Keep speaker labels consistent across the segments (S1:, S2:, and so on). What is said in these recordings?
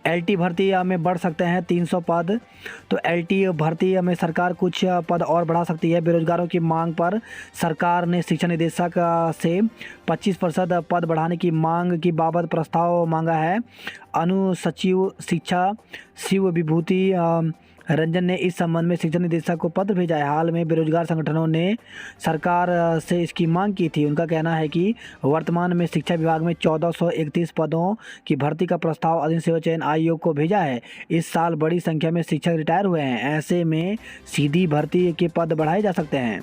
S1: LT भर्ती में बढ़ सकते हैं 300 पद। तो एलटी भर्ती में सरकार कुछ पद और बढ़ा सकती है। बेरोजगारों की मांग पर सरकार ने शिक्षा निदेशक से 25% पद बढ़ाने की मांग की बाबत प्रस्ताव मांगा है। अनुसचिव शिक्षा शिव विभूति रंजन ने इस संबंध में शिक्षा निदेशक को पत्र भेजा है। हाल में बेरोजगार संगठनों ने सरकार से इसकी मांग की थी। उनका कहना है कि वर्तमान में शिक्षा विभाग में 1431 पदों की भर्ती का प्रस्ताव अधीन सेवा चयन आयोग को भेजा है। इस साल बड़ी संख्या में शिक्षक रिटायर हुए हैं। ऐसे में सीधी भर्ती के पद बढ़ाए जा सकते हैं।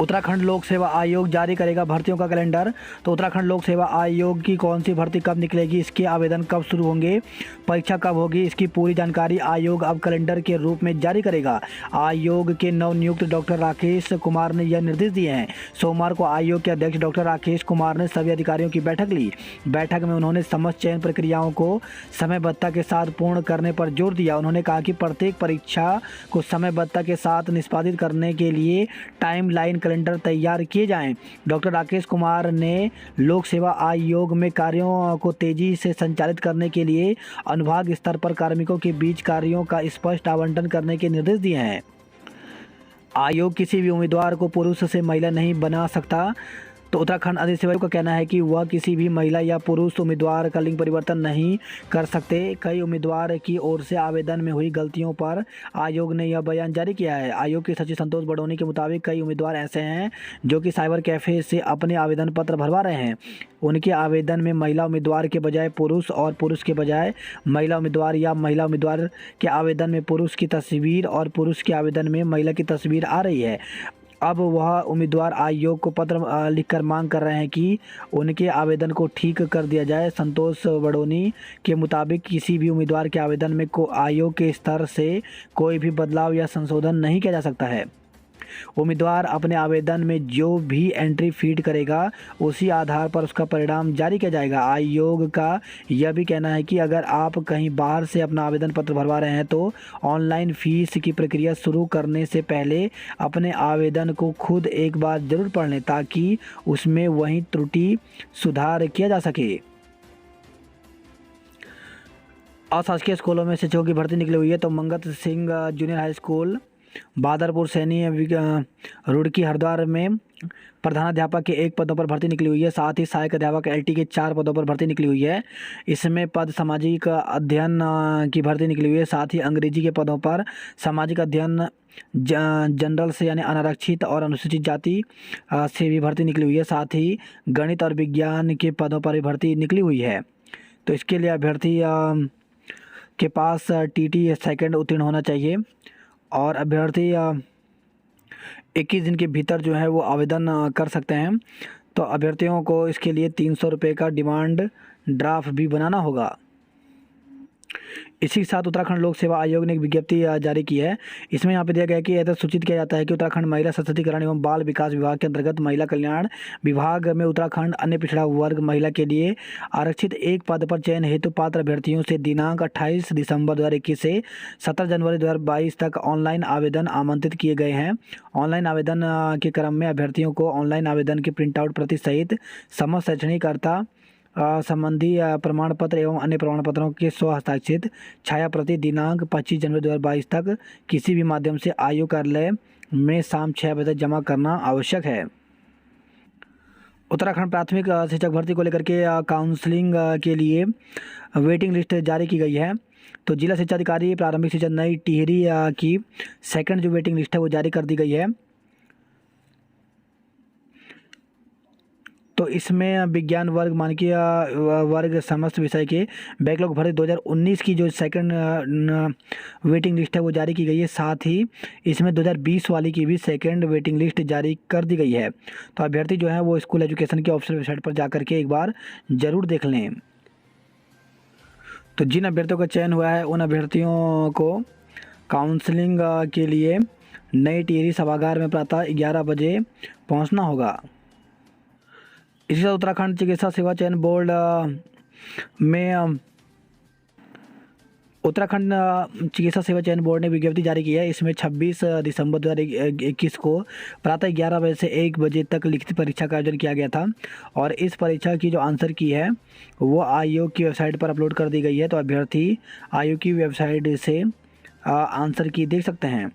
S1: उत्तराखंड लोक सेवा आयोग जारी करेगा भर्तियों का कैलेंडर। तो उत्तराखंड लोक सेवा आयोग की कौन सी भर्ती कब निकलेगी, इसके आवेदन कब शुरू होंगे, परीक्षा कब होगी, इसकी पूरी जानकारी आयोग अब कैलेंडर के रूप में जारी करेगा। आयोग के नवनियुक्त डॉक्टर राकेश कुमार ने यह निर्देश दिए हैं। सोमवार को आयोग के अध्यक्ष डॉक्टर राकेश कुमार ने सभी अधिकारियों की बैठक ली। बैठक में उन्होंने समस्त चयन प्रक्रियाओं को समयबद्धता के साथ पूर्ण करने पर जोर दिया। उन्होंने कहा कि प्रत्येक परीक्षा को समयबद्धता के साथ निष्पादित करने के लिए टाइमलाइन कैलेंडर तैयार किए जाएं। डॉक्टर राकेश कुमार ने लोक सेवा आयोग में कार्यों को तेजी से संचालित करने के लिए अनुभाग स्तर पर कार्मिकों के बीच कार्यों का स्पष्ट आवंटन करने के निर्देश दिए हैं। आयोग किसी भी उम्मीदवार को पुरुष से महिला नहीं बना सकता। तो उत्तराखंड अधिसेवा आयोग का कहना है कि वह किसी भी महिला या पुरुष उम्मीदवार का लिंग परिवर्तन नहीं कर सकते। कई उम्मीदवार की ओर से आवेदन में हुई गलतियों पर आयोग ने यह बयान जारी किया है। आयोग के सचिव संतोष बडोनी के मुताबिक कई उम्मीदवार ऐसे हैं जो कि साइबर कैफे से अपने आवेदन पत्र भरवा रहे हैं। उनके आवेदन में महिला उम्मीदवार के बजाय पुरुष और पुरुष के बजाय महिला उम्मीदवार या महिला उम्मीदवार के आवेदन में पुरुष की तस्वीर और पुरुष के आवेदन में महिला की तस्वीर आ रही है। अब वह उम्मीदवार आयोग को पत्र लिखकर मांग कर रहे हैं कि उनके आवेदन को ठीक कर दिया जाए। संतोष बडोनी के मुताबिक किसी भी उम्मीदवार के आवेदन में आयोग के स्तर से कोई भी बदलाव या संशोधन नहीं किया जा सकता है। उम्मीदवार अपने आवेदन में जो भी एंट्री फीड करेगा उसी आधार पर उसका परिणाम जारी किया जाएगा। आयोग का यह भी कहना है कि अगर आप कहीं बाहर से अपना आवेदन पत्र भरवा रहे हैं तो ऑनलाइन फीस की प्रक्रिया शुरू करने से पहले अपने आवेदन को खुद एक बार जरूर पढ़ लें ताकि उसमें वही त्रुटि सुधार किया जा सके। अशासकीय स्कूलों में शिक्षकों की भर्ती निकली हुई है। तो Mangat Singh junior high school, Badarpur Saini, Roorkee, Haridwar में प्रधानाध्यापक के 1 पदों पर भर्ती निकली हुई है। साथ ही सहायक अध्यापक एलटी के 4 पदों पर भर्ती निकली हुई है। इसमें पद सामाजिक अध्ययन की भर्ती निकली हुई है। साथ ही अंग्रेजी के पदों पर सामाजिक अध्ययन जनरल से यानी अनारक्षित और अनुसूचित जाति से भी भर्ती निकली हुई है। साथ ही गणित और विज्ञान के पदों पर भी भर्ती निकली हुई है। तो इसके लिए अभ्यर्थी के पास टीटी सेकंड उत्तीर्ण होना चाहिए और अभ्यर्थी 21 दिन के भीतर जो है वो आवेदन कर सकते हैं। तो अभ्यर्थियों को इसके लिए 300 रुपये का डिमांड ड्राफ्ट भी बनाना होगा। इसी के साथ उत्तराखंड लोक सेवा आयोग ने एक विज्ञप्ति जारी की है। इसमें यहाँ पे दिया गया है कि यह सूचित किया जाता है कि उत्तराखंड महिला सशक्तिकरण एवं बाल विकास विभाग के अंतर्गत महिला कल्याण विभाग में उत्तराखंड अन्य पिछड़ा वर्ग महिला के लिए आरक्षित 1 पद पर चयन हेतु पात्र अभ्यर्थियों से दिनांक 28 दिसंबर 2021 से 17 जनवरी 2022 तक ऑनलाइन आवेदन आमंत्रित किए गए हैं। ऑनलाइन आवेदन के क्रम में अभ्यर्थियों को ऑनलाइन आवेदन की प्रिंट आउट प्रति सहित समस्त शैक्षणिक अर्हता संबंधी प्रमाण पत्र एवं अन्य प्रमाण पत्रों के स्व हस्ताक्षरित छाया प्रति दिनांक 25 जनवरी 2022 तक किसी भी माध्यम से आयोग कार्यालय में शाम 6 बजे तक जमा करना आवश्यक है। उत्तराखंड प्राथमिक शिक्षक भर्ती को लेकर के काउंसलिंग के लिए वेटिंग लिस्ट जारी की गई है। तो जिला शिक्षा अधिकारी प्रारंभिक शिक्षा नई टिहरी की सेकंड जो वेटिंग लिस्ट है वो जारी कर दी गई है। तो इसमें विज्ञान वर्ग, मानकीय वर्ग, समस्त विषय के बैकलॉग भर्ती 2019 की जो सेकंड वेटिंग लिस्ट है वो जारी की गई है। साथ ही इसमें 2020 वाली की भी सेकंड वेटिंग लिस्ट जारी कर दी गई है। तो अभ्यर्थी जो है वो स्कूल एजुकेशन के ऑफिशियल वेबसाइट पर जा करके एक बार ज़रूर देख लें। तो जिन अभ्यर्थियों का चयन हुआ है उन अभ्यर्थियों को काउंसलिंग के लिए नई टिहरी सभागार में प्रातः 11 बजे पहुँचना होगा। इसी तरह उत्तराखंड चिकित्सा सेवा चयन बोर्ड में उत्तराखंड चिकित्सा सेवा चयन बोर्ड ने विज्ञप्ति जारी की है। इसमें 26 दिसंबर 2021 को प्रातः 11 बजे से 1 बजे तक लिखित परीक्षा का आयोजन किया गया था और इस परीक्षा की जो आंसर की है वो आयोग की वेबसाइट पर अपलोड कर दी गई है। तो अभ्यर्थी आयोग की वेबसाइट से आंसर की देख सकते हैं।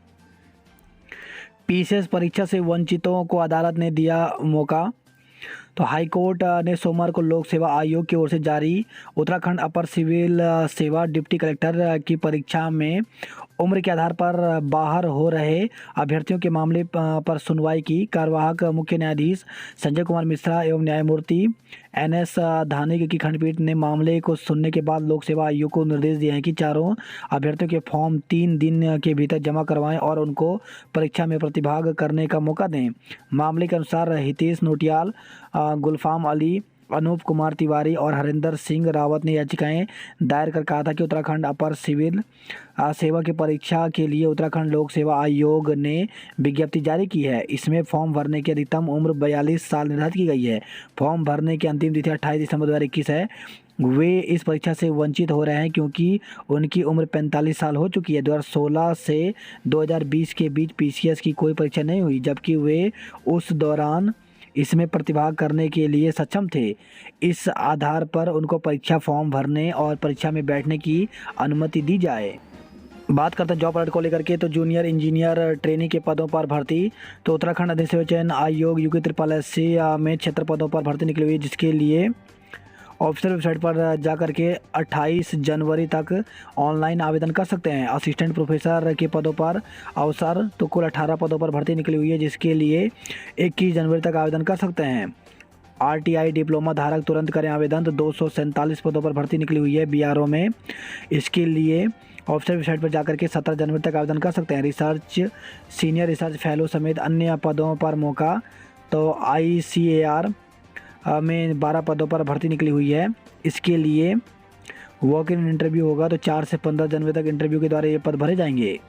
S1: पीसीएस परीक्षा से वंचितों को अदालत ने दिया मौका। तो हाईकोर्ट ने सोमवार को लोक सेवा आयोग की ओर से जारी उत्तराखंड अपर सिविल सेवा डिप्टी कलेक्टर की परीक्षा में उम्र के आधार पर बाहर हो रहे अभ्यर्थियों के मामले पर सुनवाई की। कार्यवाहक मुख्य न्यायाधीश संजय कुमार मिश्रा एवं न्यायमूर्ति एनएस धानिक की खंडपीठ ने मामले को सुनने के बाद लोक सेवा आयोग को निर्देश दिए हैं कि चारों अभ्यर्थियों के फॉर्म 3 दिन के भीतर जमा करवाएं और उनको परीक्षा में प्रतिभाग करने का मौका दें। मामले के अनुसार हितेश नोटियाल, गुलफाम अली, अनूप कुमार तिवारी और हरिंदर सिंह रावत ने याचिकाएं दायर कर कहा था कि उत्तराखंड अपर सिविल सेवा की परीक्षा के लिए उत्तराखंड लोक सेवा आयोग ने विज्ञप्ति जारी की है। इसमें फॉर्म भरने की अधिकतम उम्र 42 साल निर्धारित की गई है। फॉर्म भरने की अंतिम तिथि 28 दिसंबर 2021 है। वे इस परीक्षा से वंचित हो रहे हैं क्योंकि उनकी उम्र 45 साल हो चुकी है। 2016 से 2020 के बीच पीसीएस की कोई परीक्षा नहीं हुई, जबकि वे उस दौरान इसमें प्रतिभाग करने के लिए सक्षम थे। इस आधार पर उनको परीक्षा फॉर्म भरने और परीक्षा में बैठने की अनुमति दी जाए। बात करते हैं जॉब अलर्ट को लेकर के। तो जूनियर इंजीनियर ट्रेनी के पदों पर भर्ती। तो उत्तराखंड अधिसेवा चयन आयोग UP-SSC में 76 पदों पर भर्ती निकली हुई है, जिसके लिए ऑफिशियल वेबसाइट पर जा कर के 28 जनवरी तक ऑनलाइन आवेदन कर सकते हैं। असिस्टेंट प्रोफेसर के पदों पर अवसर तो कुल 18 पदों पर भर्ती निकली हुई है, जिसके लिए 21 जनवरी तक आवेदन कर सकते हैं। RTI डिप्लोमा धारक तुरंत करें आवेदन। तो 247 पदों पर भर्ती निकली हुई है BRO में। इसके लिए ऑफिशियल वेबसाइट पर जाकर के 17 जनवरी तक आवेदन कर सकते हैं। रिसर्च सीनियर रिसर्च फेलो समेत अन्य पदों पर मौका। तो ICAR में 12 पदों पर भर्ती निकली हुई है। इसके लिए वॉक इन इंटरव्यू होगा। तो 4 से 15 जनवरी तक इंटरव्यू के द्वारा ये पद भरे जाएंगे।